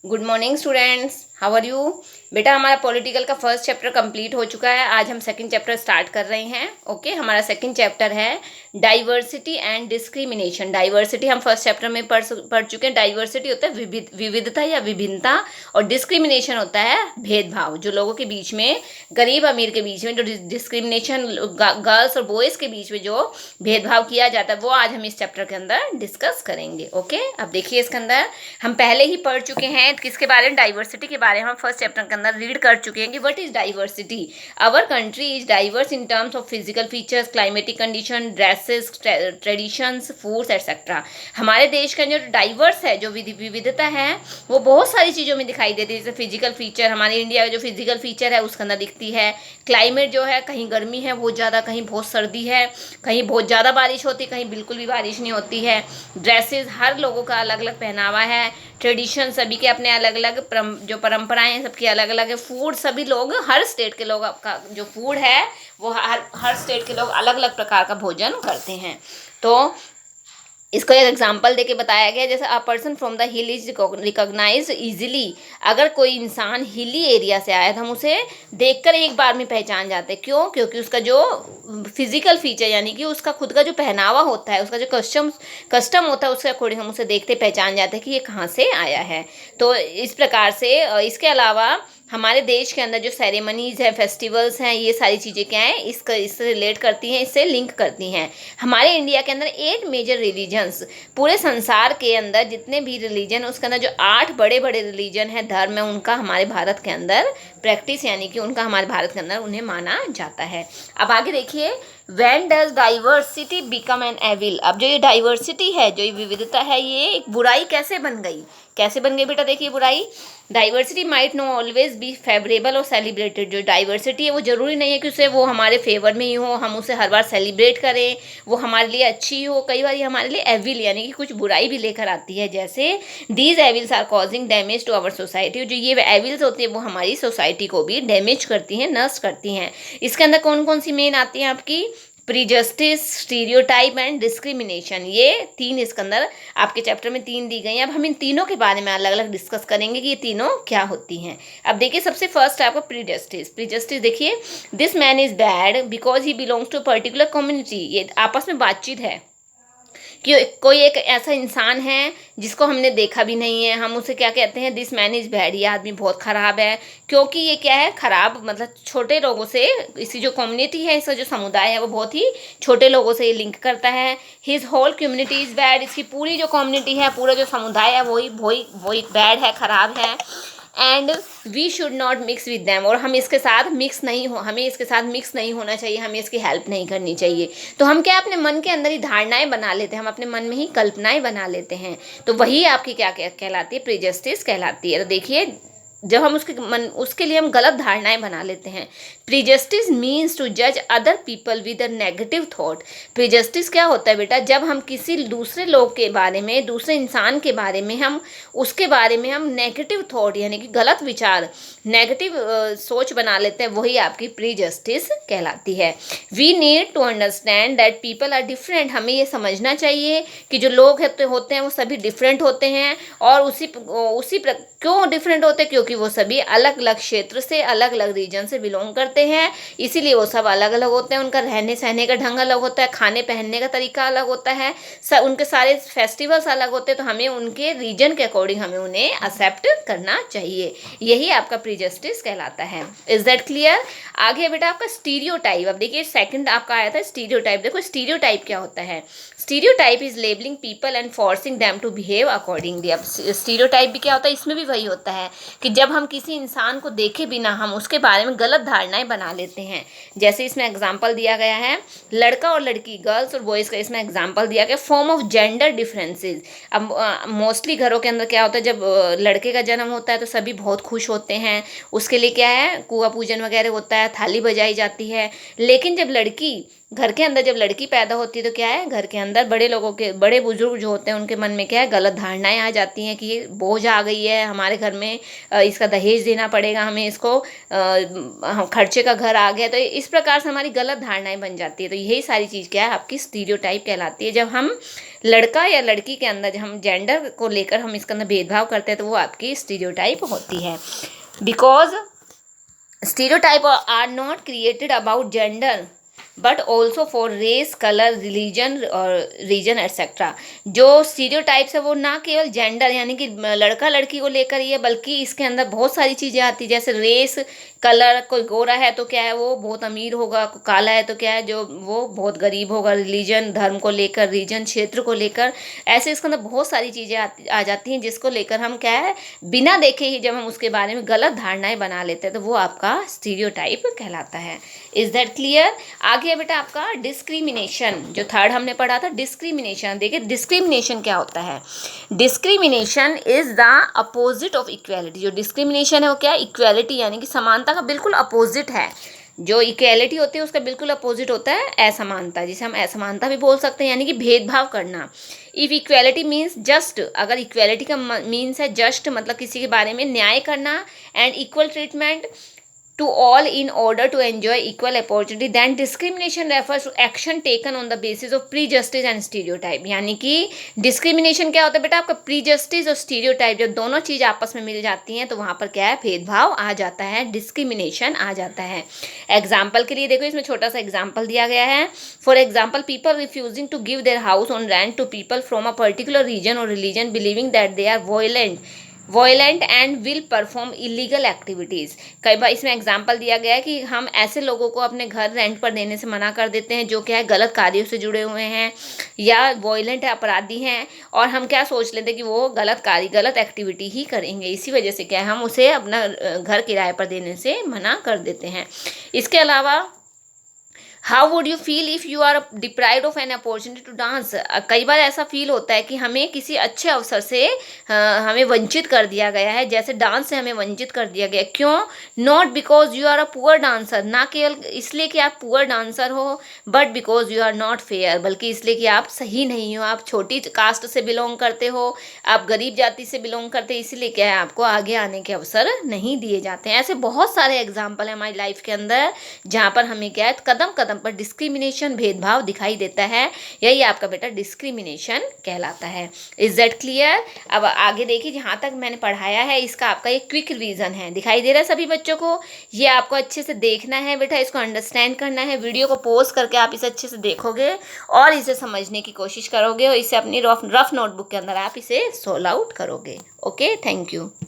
Good morning students, how are you. बेटा हमारा political का फर्स्ट चैप्टर कंप्लीट हो चुका है। आज हम सेकंड चैप्टर स्टार्ट कर रहे हैं। ओके हमारा सेकंड चैप्टर है डाइवर्सिटी एंड डिस्क्रिमिनेशन। डाइवर्सिटी हम फर्स्ट चैप्टर में पढ़ चुके हैं। डाइवर्सिटी होता है विविधता या विभिन्नता, और डिस्क्रिमिनेशन होता है भेदभाव, जो लोगों के बीच में, गरीब अमीर के बीच में जो डिस्क्रिमिनेशन, गर्ल्स और बॉयज़ के बीच में जो भेदभाव किया जाता है, वो आज हम इस चैप्टर के अंदर डिस्कस करेंगे। ओके अब देखिए इसके अंदर हम पहले ही पढ़ चुके हैं किसके बारे में, डाइवर्सिटी के बारे में। हम फर्स्ट चैप्टर के अंदर रीड कर चुके हैं कि what is diversity. Our country is diverse in terms of physical features, climatic condition, dresses, traditions, foods etcetera. हमारे देश का जो डाइवर्स है, जो विविधता है, वो बहुत सारी चीज़ों में दिखाई देती है। जैसे फिजिकल फीचर, हमारे इंडिया का जो फिजिकल फीचर है उसके अंदर दिखती है। क्लाइमेट जो है, कहीं गर्मी है बहुत ज़्यादा, कहीं बहुत सर्दी है, कहीं बहुत ज़्यादा बारिश होती है, कहीं बिल्कुल भी बारिश नहीं होती है। ड्रेसेस, हर लोगों का अलग अलग पहनावा है। ट्रेडिशन, सभी के अपने अलग अलग जो परंपराएं हैं सबकी अलग अलग है। फूड, सभी लोग, हर स्टेट के लोग का जो फूड है वो हर स्टेट के लोग अलग अलग प्रकार का भोजन करते हैं। तो इसको एक एग्जाम्पल देके बताया गया, जैसे a person from the hill is recognise easily. अगर कोई इंसान हिली एरिया से आया तो हम उसे देखकर एक बार में पहचान जाते हैं। क्यों? क्योंकि उसका जो फिजिकल फीचर, यानी कि उसका खुद का जो पहनावा होता है, उसका जो कस्टम होता है, उसके अकॉर्डिंग हम उसे देखते पहचान जाते हैं कि ये कहाँ से आया है। तो इस प्रकार से इसके अलावा हमारे देश के अंदर जो सेरेमनीज़ है, फेस्टिवल्स हैं, ये सारी चीज़ें क्या हैं, इससे रिलेट करती हैं, इससे लिंक करती हैं। हमारे इंडिया के अंदर 8 मेजर रिलीजन्स, पूरे संसार के अंदर जितने भी रिलीजन, उसके अंदर जो 8 बड़े बड़े रिलीजन है, धर्म है, उनका हमारे भारत के अंदर प्रैक्टिस, यानी कि उनका हमारे भारत के अंदर उन्हें माना जाता है। अब आगे देखिए, when does diversity become an evil. अब जो ये डाइवर्सिटी है, जो ये विविधता है, ये एक बुराई कैसे बन गई? कैसे बन गई बेटा? देखिए बुराई, diversity might know always be favourable और सेलिब्रेटेड। जो डाइवर्सिटी है वो ज़रूरी नहीं है कि उसे वो हमारे फेवर में ही हो, हम उसे हर बार सेलिब्रेट करें, वो हमारे लिए अच्छी हो। कई बार ये हमारे लिए एविल, यानी कि कुछ बुराई भी लेकर आती है। जैसे these evils are causing damage to our society. जो ये एविल्स होती है वो हमारी सोसाइटी को भी डैमेज करती हैं, नष्ट करती हैं। इसके अंदर कौन कौन सी मेन आती हैं आपकी? प्रीजस्टिस, स्टीरियोटाइप एंड डिस्क्रिमिनेशन। ये 3 इसके अंदर आपके चैप्टर में 3 दी गई हैं। अब हम इन तीनों के बारे में अलग अलग डिस्कस करेंगे कि ये तीनों क्या होती हैं। अब देखिए सबसे फर्स्ट है आपका प्रीजस्टिस। प्रीजस्टिस देखिए, this man is bad because he belongs to particular community. ये आपस में बातचीत है कि कोई एक ऐसा इंसान है जिसको हमने देखा भी नहीं है, हम उसे क्या कहते हैं? दिस मैन इज़ बैड, ये आदमी बहुत ख़राब है। क्योंकि ये क्या है? ख़राब, मतलब छोटे लोगों से, इसी जो कम्युनिटी है, इसका जो समुदाय है वो बहुत ही छोटे लोगों से ये लिंक करता है। His whole community is bad. इसकी पूरी जो कम्युनिटी है, पूरा जो समुदाय है वही बैड है, ख़राब है। And we should not mix with them. और हम इसके साथ मिक्स नहीं हो, हमें इसके साथ मिक्स नहीं होना चाहिए, हमें इसकी हेल्प नहीं करनी चाहिए। तो हम क्या अपने मन के अंदर ही धारणाएं बना लेते हैं, हम अपने मन में ही कल्पनाएं बना लेते हैं। तो वही आपकी क्या कहलाती है? प्रीजस्टिस कहलाती है। तो देखिए, जब हम उसके लिए हम गलत धारणाएं बना लेते हैं। प्रीजस्टिस मीन्स टू जज other people with a negative thought. Prejudice क्या होता है बेटा? जब हम किसी दूसरे लोग के बारे में, दूसरे इंसान के बारे में, उसके बारे में हम नेगेटिव थॉट, यानी कि गलत विचार, नेगेटिव सोच बना लेते हैं, वही आपकी प्रीजस्टिस कहलाती है। We need to understand that people are different. हमें ये समझना चाहिए कि जो लोग होते हैं वो सभी डिफरेंट होते हैं। और क्यों डिफरेंट होते हैं? क्योंकि वो सभी अलग अलग क्षेत्र से, अलग अलग रीजन से बिलोंग करते हैं, इसीलिए वो सब अलग अलग होते हैं। उनका रहने सहने का ढंग अलग होता है, खाने पहनने का तरीका अलग होता है, उनके सारे फेस्टिवल्स अलग होते हैं। तो हमें उनके रीजन के अकॉर्डिंग हमें उन्हें एक्सेप्ट करना चाहिए। यही आपका प्रीजस्टिस कहलाता है। Is that clear? आगे बेटा आपका स्टीरियोटाइप। अब देखिए सेकंड आपका आया था स्टीरियोटाइप। देखो स्टीरियोटाइप क्या होता है? Stereotype is labelling people and forcing them to behave accordingly. अब स्टीरियोटाइप भी क्या होता है? इसमें भी वही होता है कि जब हम किसी इंसान को देखे बिना हम उसके बारे में गलत धारणाएं बना लेते हैं। जैसे इसमें एग्जाम्पल दिया गया है, लड़का और लड़की, गर्ल्स और बॉयज़ का इसमें एग्जाम्पल दिया गया, फॉर्म ऑफ जेंडर डिफरेंसेस। अब मोस्टली घरों के अंदर क्या होता है, जब लड़के का जन्म होता है तो सभी बहुत खुश होते हैं, उसके लिए क्या है, कुआं पूजन वगैरह होता है, थाली बजाई जाती है। लेकिन जब लड़की घर के अंदर जब लड़की पैदा होती है तो क्या है, घर के अंदर बड़े लोगों के, बड़े बुजुर्ग जो होते हैं उनके मन में क्या है, गलत धारणाएं आ जाती हैं कि ये बोझ आ गई है हमारे घर में, इसका दहेज देना पड़ेगा हमें, इसको खर्चे का घर आ गया। तो इस प्रकार से हमारी गलत धारणाएं बन जाती है। तो यही सारी चीज़ क्या है, आपकी स्टीरियोटाइप कहलाती है। जब हम लड़का या लड़की के अंदर, जब हम जेंडर को लेकर हम इसके अंदर भेदभाव करते हैं तो वो आपकी स्टीरियोटाइप होती है। Because stereotype are not created about gender but also for race, colour, religion और रीजन एट्सेट्रा। जो स्टीरियोटाइप्स है वो ना केवल जेंडर यानी कि लड़का लड़की को लेकर ही है, बल्कि इसके अंदर बहुत सारी चीज़ें आती है, जैसे रेस, कलर, कोई गोरा है तो क्या है वो बहुत अमीर होगा, कोई काला है तो क्या है जो वो बहुत गरीब होगा, रिलीजन, धर्म को लेकर, रीजन, क्षेत्र को लेकर, ऐसे इसके अंदर बहुत सारी चीज़ें आ जाती हैं जिसको लेकर हम क्या है, बिना देखे ही जब हम उसके बारे में गलत धारणाएं बना लेते हैं तो वो आपका स्टीरियोटाइप कहलाता है। Is that clear? आगे है बेटा आपका डिस्क्रिमिनेशन, जो थर्ड हमने पढ़ा था डिस्क्रिमिनेशन। देखिए डिस्क्रिमिनेशन क्या होता है। Discrimination is the opposite of equality. जो डिस्क्रिमिनेशन है वो क्या है, इक्वालिटी यानी कि समानता का बिल्कुल अपोजिट है। जो इक्वालिटी होती है उसका बिल्कुल अपोजिट होता है असमानता, जिसे हम असमानता भी बोल सकते हैं, यानी कि भेदभाव करना। इफ इक्वालिटी मीन्स जस्ट, अगर इक्वालिटी का मीन्स है जस्ट मतलब किसी के बारे में न्याय करना, and equal treatment to all in order to enjoy equal opportunity, then discrimination refers to action taken on the basis of prejudice and stereotype। यानी कि डिस्क्रिमिनेशन क्या होता है बेटा, आपका प्रीजस्टिस और स्टीरियोटाइप जब दोनों चीज़ आपस में मिल जाती हैं तो वहाँ पर क्या है, भेदभाव आ जाता है, डिस्क्रिमिनेशन आ जाता है। एग्जाम्पल के लिए देखो, इसमें छोटा सा एग्जाम्पल दिया गया है। For example, people refusing to give their house on rent to people from a particular region or religion, believing that they are violent and will perform illegal activities. कई बार इसमें एग्जाम्पल दिया गया है कि हम ऐसे लोगों को अपने घर रेंट पर देने से मना कर देते हैं जो क्या है, गलत कार्यों से जुड़े हुए हैं या वॉयलेंट है, अपराधी हैं, और हम क्या सोच लेते हैं कि वो गलत कार्य, गलत एक्टिविटी ही करेंगे, इसी वजह से क्या है हम उसे अपना घर किराए पर देने से मना कर देते हैं। इसके अलावा how would you feel if you are deprived of an opportunity to dance. कई बार ऐसा फील होता है कि हमें किसी अच्छे अवसर से हमें वंचित कर दिया गया है, जैसे डांस से हमें वंचित कर दिया गया। क्यों? Not because you are a poor dancer, ना केवल इसलिए कि आप पुअर डांसर हो, but because you are not fair, बल्कि इसलिए कि आप सही नहीं हो, आप छोटी कास्ट से बिलोंग करते हो, आप गरीब जाति से बिलोंग करते हैं, इसीलिए क्या है आपको आगे आने के अवसर नहीं दिए जाते हैं। ऐसे बहुत सारे एग्जाम्पल हैं हमारी लाइफ के अंदर जहाँ पर हमें क्या है, कदम कदम पर डिस्क्रिमिनेशन, भेदभाव दिखाई देता है। यही आपका बेटा डिस्क्रिमिनेशन कहलाता है। Is that clear? अब आगे देखिए, जहाँ तक मैंने पढ़ाया है इसका आपका एक क्विक रिवीजन है, दिखाई दे रहा है सभी बच्चों को? ये आपको अच्छे से देखना है बेटा, इसको अंडरस्टैंड करना है। वीडियो को पॉज करके आप इसे अच्छे से देखोगे और इसे समझने की कोशिश करोगे और इसे अपनी रफ नोटबुक के अंदर आप इसे सोल्व आउट करोगे। Okay, thank you.